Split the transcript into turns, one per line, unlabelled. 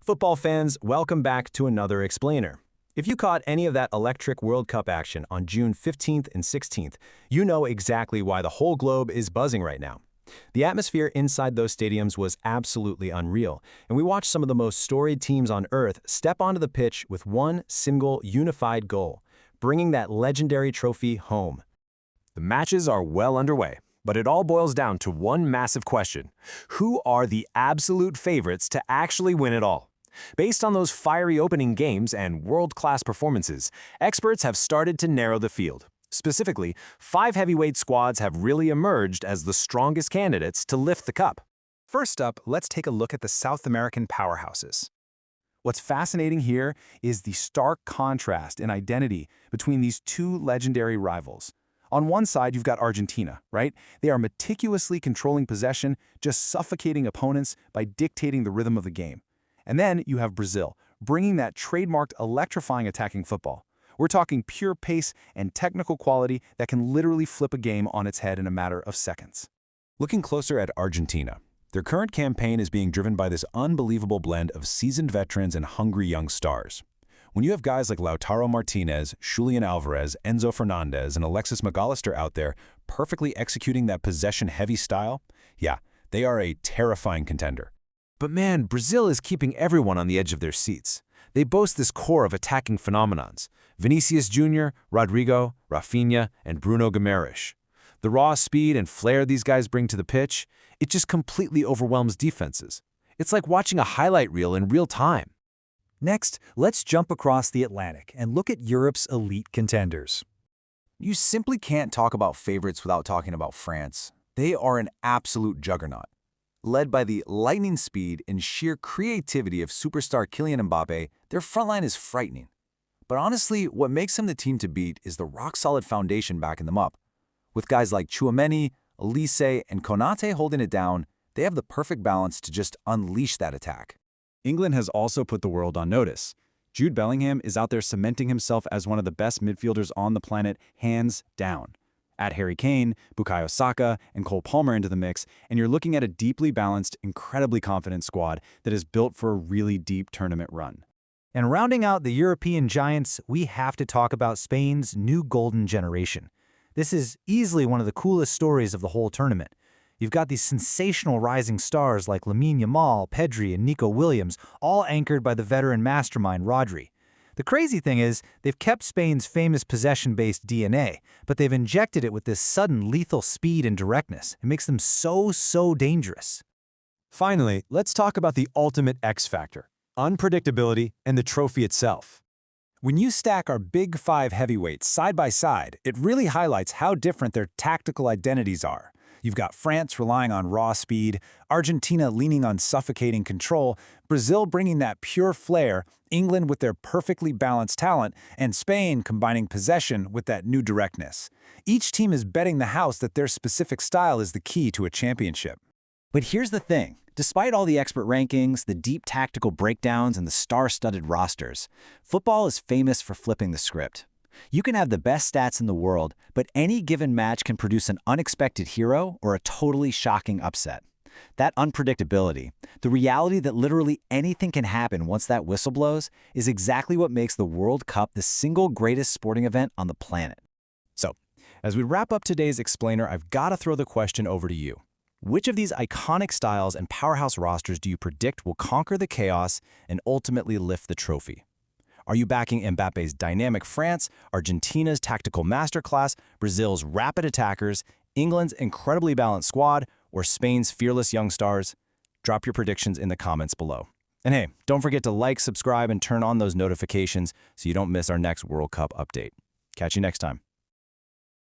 Football fans, welcome back to another explainer. If you caught any of that electric World Cup action on June 15th and 16th, you know exactly why the whole globe is buzzing right now. The atmosphere inside those stadiums was absolutely unreal, and we watched some of the most storied teams on Earth step onto the pitch with one single unified goal, bringing that legendary trophy home.
The matches are well underway, but it all boils down to one massive question. Who are the absolute favorites to actually win it all? Based on those fiery opening games and world-class performances, experts have started to narrow the field. Specifically, 5 heavyweight squads have really emerged as the strongest candidates to lift the cup.
First up, let's take a look at the South American powerhouses. What's fascinating here is the stark contrast in identity between these two legendary rivals. On one side, you've got Argentina, right? They are meticulously controlling possession, just suffocating opponents by dictating the rhythm of the game. And then you have Brazil, bringing that trademarked electrifying attacking football. We're talking pure pace and technical quality that can literally flip a game on its head in a matter of seconds.
Looking closer at Argentina, their current campaign is being driven by this unbelievable blend of seasoned veterans and hungry young stars. When you have guys like Lautaro Martínez, Julián Álvarez, Enzo Fernández, and Alexis Mac Allister out there perfectly executing that possession-heavy style, yeah, they are a terrifying contender.
But man, Brazil is keeping everyone on the edge of their seats. They boast this core of attacking phenomenons: Vinícius Júnior, Rodrygo, Raphinha, and Bruno Guimarães. The raw speed and flair these guys bring to the pitch, it just completely overwhelms defenses. It's like watching a highlight reel in real time.
Next, let's jump across the Atlantic and look at Europe's elite contenders.
You simply can't talk about favorites without talking about France. They are an absolute juggernaut. Led by the lightning speed and sheer creativity of superstar Kylian Mbappé, their frontline is frightening. But honestly, what makes them the team to beat is the rock-solid foundation backing them up. With guys like Tchouaméni, Olise, and Konaté holding it down, they have the perfect balance to just unleash that attack.
England has also put the world on notice. Jude Bellingham is out there cementing himself as one of the best midfielders on the planet, hands down. Add Harry Kane, Bukayo Saka, and Cole Palmer into the mix, and you're looking at a deeply balanced, incredibly confident squad that is built for a really deep tournament run.
And rounding out the European giants, we have to talk about Spain's new golden generation. This is easily one of the coolest stories of the whole tournament. You've got these sensational rising stars like Lamine Yamal, Pedri, and Nico Williams, all anchored by the veteran mastermind Rodrygo. The crazy thing is, they've kept Spain's famous possession-based DNA, but they've injected it with this sudden lethal speed and directness. It makes them so dangerous.
Finally, let's talk about the ultimate X factor: unpredictability and the trophy itself. When you stack our big 5 heavyweights side by side, it really highlights how different their tactical identities are. You've got France relying on raw speed, Argentina leaning on suffocating control, Brazil bringing that pure flair, England with their perfectly balanced talent, and Spain combining possession with that new directness. Each team is betting the house that their specific style is the key to a championship.
But here's the thing. Despite all the expert rankings, the deep tactical breakdowns, and the star-studded rosters, football is famous for flipping the script. You can have the best stats in the world, but any given match can produce an unexpected hero or a totally shocking upset. That unpredictability, the reality that literally anything can happen once that whistle blows, is exactly what makes the World Cup the single greatest sporting event on the planet.
So, as we wrap up today's explainer, I've got to throw the question over to you. Which of these iconic styles and powerhouse rosters do you predict will conquer the chaos and ultimately lift the trophy? Are you backing Mbappé's dynamic France, Argentina's tactical masterclass, Brazil's rapid attackers, England's incredibly balanced squad, or Spain's fearless young stars? Drop your predictions in the comments below. And hey, don't forget to like, subscribe, and turn on those notifications so you don't miss our next World Cup update. Catch you next time.